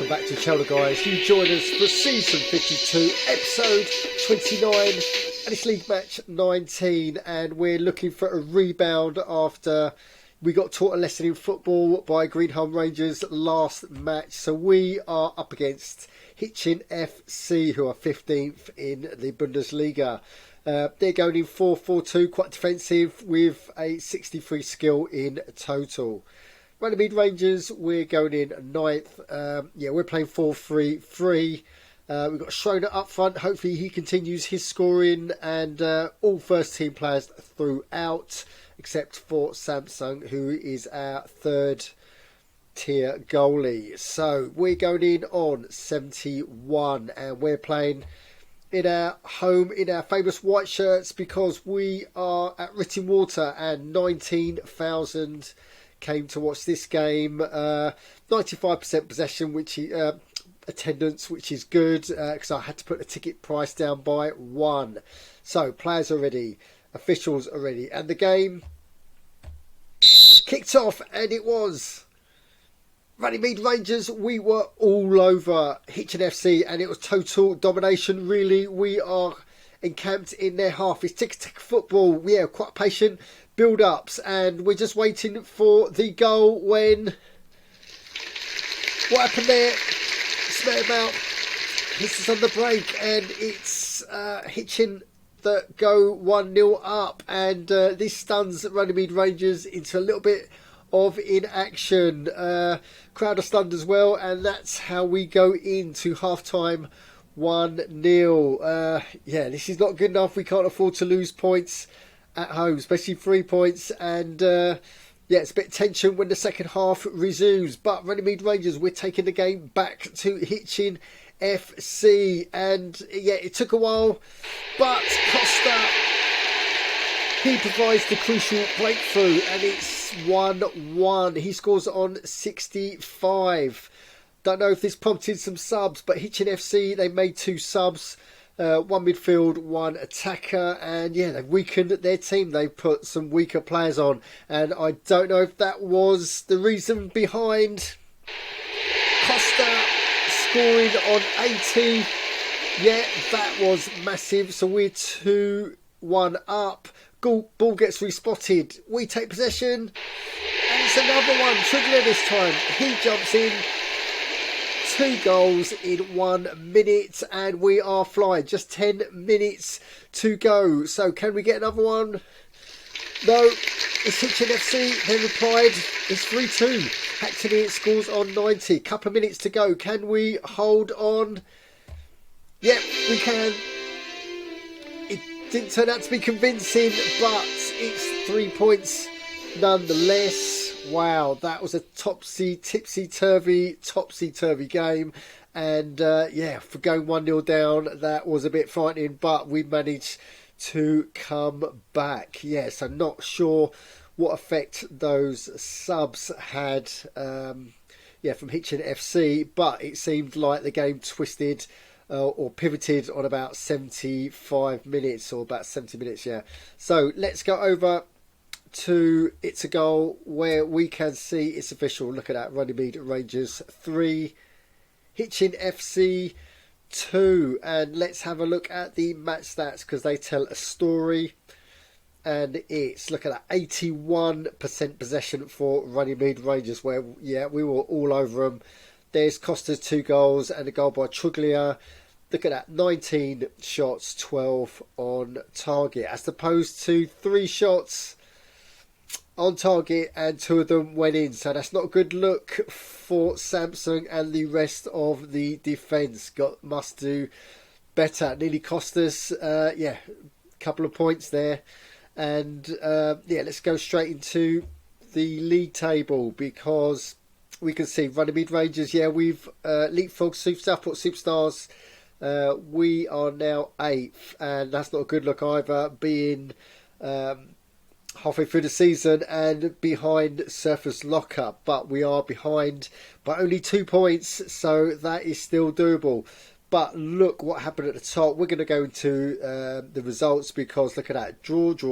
welcome back to Channel Guys. You join us for season 52, episode 29, and it's league match 19, and we're looking for a rebound after we got taught a lesson in football by Greenholm Rangers last match. So we are up against Hitchen FC, who are 15th in the Bundesliga. They're going in 4-4-2, quite defensive, with a 63 skill in total. Runnymede Rangers, we're going in 9th. We're playing 4-3-3. We've got Schroeder up front. Hopefully he continues his scoring, and all first team players throughout, except for Samsung, who is our third tier goalie. So we're going in on 71, and we're playing in our home, in our famous white shirts, because we are at Written Water, and 19,000 came to watch this game. 95% possession, which attendance, which is good, because I had to put the ticket price down by 1. So players are ready, officials are ready, and the game kicked off, and it was Runnymede Rangers. We were all over Hitchen FC, and it was total domination. Really, we are encamped in their half. It's tick-tick football. Yeah, quite patient build-ups, and we're just waiting for the goal when what happened there? Smash out, hits us on the break, and it's Hitchen that go 1-0 up, and this stuns Runnymede Rangers into a little bit of inaction. Crowd are stunned as well, and that's how we go into half-time 1-0. This is not good enough. We can't afford to lose points at home, especially 3 points, and it's a bit of tension when the second half resumes. But Runnymede Rangers, we're taking the game back to Hitchen FC, and it took a while, but Costa, he provides the crucial breakthrough, and it's 1-1. He scores on 65. Don't know if this prompted some subs, but Hitchen FC, they made 2 subs. 1 midfield, 1 attacker, and they've weakened their team. They put some weaker players on, and I don't know if that was the reason behind Costa scoring on 80. That was massive. So we're 2-1 up. Ball gets respotted. We take possession, and it's another one. Trigger this time. He jumps in. 2 goals in 1 minute, and we are flying. Just 10 minutes to go. So can we get another one? No, it's Hitchen FC. They replied. It's 3-2. Hackney scores on 90. Couple of minutes to go. Can we hold on? Yep, we can. It didn't turn out to be convincing, but it's 3 points nonetheless. Wow, that was a topsy-turvy game, and for going 1-0 down, that was a bit frightening, but we managed to come back. So not sure what effect those subs had from Hitchen FC, but it seemed like the game twisted or pivoted on about 75 minutes, or about 70 minutes, So let's go over to It's a Goal, where we can see it's official. Look at that. Runnymede Rangers 3, Hitchen FC 2, and let's have a look at the match stats, because they tell a story. And it's, look at that, 81% possession for Runnymede Rangers, where we were all over them. There's Costa's 2 goals and a goal by Truglia. Look at that, 19 shots, 12 on target, as opposed to 3 shots on target and 2 of them went in. So that's not a good look for Samsung and the rest of the defence. Must do better. Nearly cost us couple of points there. And let's go straight into the league table, because we can see Runnymede Rangers, we've leapfrogged Southport Superstars. We are now 8th, and that's not a good look either, being halfway through the season and behind Surfers Locker, but we are behind by only 2 points, so that is still doable. But look what happened at the top. We're going to go into the results, because look at that, draw at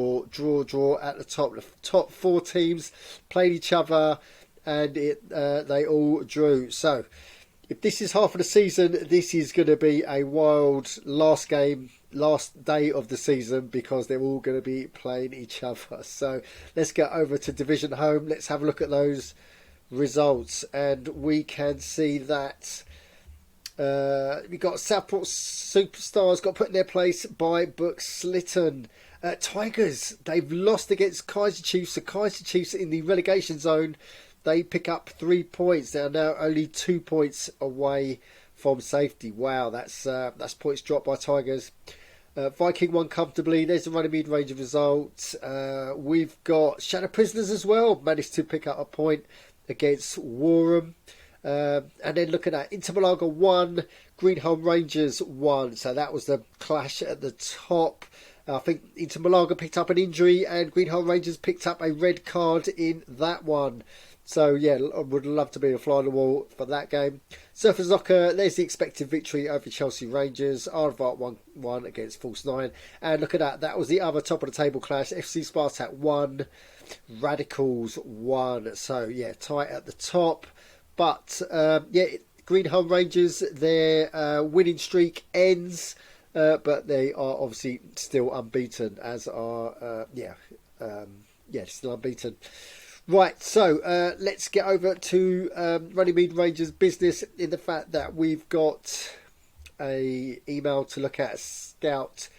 the top. The top 4 teams played each other, and they all drew. So if this is half of the season, this is going to be a wild last game, last day of the season, because they're all going to be playing each other. So let's get over to Division Home. Let's have a look at those results, and we can see that we got Southport Superstars got put in their place by Buxlitten. Tigers, they've lost against Kaiser Chiefs. So Kaiser Chiefs in the relegation zone. They pick up 3 points. They are now only 2 points away from safety. Wow, that's points dropped by Tigers. Viking won comfortably. There's the Runnymede Rangers result. We've got Shadow Prisoners as well. Managed to pick up a point against Warham. And then look at that. Intermalaga 1, Greenholm Rangers 1. So that was the clash at the top. I think Intermalaga picked up an injury and Greenholm Rangers picked up a red card in that one. So, yeah, I would love to be a fly on the wall for that game. Surfer Soccer, there's the expected victory over Chelsea Rangers. Aardvark 1-1 against Force 9. And look at that. That was the other top of the table clash. FC Spartak 1, Radicals 1. So, yeah, tight at the top. But, yeah, Greenholm Rangers, their winning streak ends. But they are obviously still unbeaten, as are, still unbeaten. Right, so let's get over to Runnymede Rangers business, in the fact that we've got a email to look at. Scout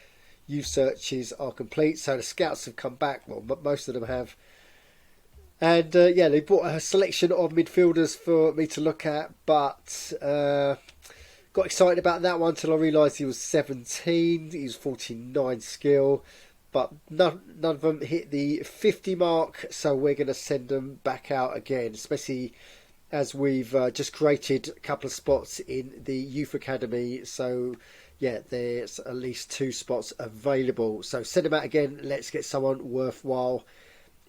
youth searches are complete, so the scouts have come back. Well, most of them have. And they brought a selection of midfielders for me to look at, but got excited about that one until I realised he was 17. He was 49 skill. But none of them hit the 50 mark, so we're going to send them back out again, especially as we've just created a couple of spots in the Youth Academy. So, yeah, there's at least 2 spots available. So send them out again. Let's get someone worthwhile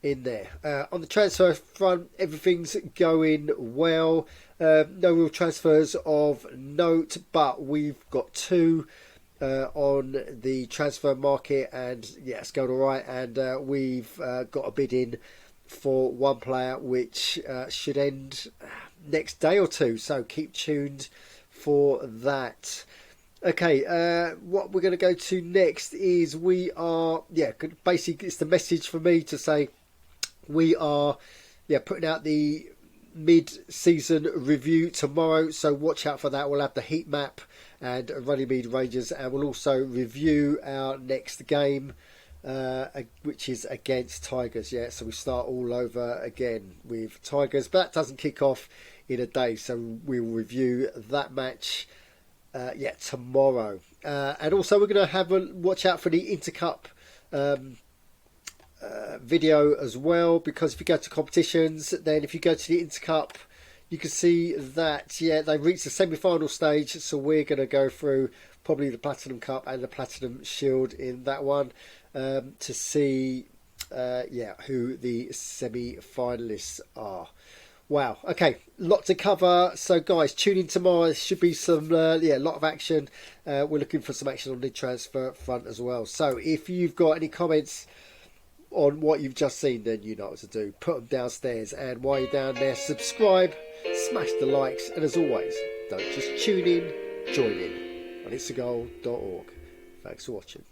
in there. On the transfer front, everything's going well. No real transfers of note, but we've got 2 on the transfer market, and yeah, it's going all right. And we've got a bid in for 1 player, which should end next day or 2. So keep tuned for that. Okay, what we're going to go to next is basically it's the message for me to say we are putting out the mid-season review tomorrow, so watch out for that. We'll have the heat map and Runnymede Rangers, and we'll also review our next game, which is against Tigers. Yeah, so we start all over again with Tigers, but that doesn't kick off in a day, so we'll review that match tomorrow. And also we're going to have a watch out for the Intercup video as well, because if you go to competitions, then if you go to the Intercup, you can see that they reached the semi-final stage. So we're going to go through probably the Platinum Cup and the Platinum Shield in that one to see who the semi-finalists are. Wow, okay, lot to cover. So guys, tune in tomorrow. There should be some lot of action. We're looking for some action on the transfer front as well. So if you've got any comments on what you've just seen, then you know what to do. Put them downstairs, and while you're down there, subscribe, smash the likes, and as always, don't just tune in, join in on itsthegoal.org. Thanks for watching.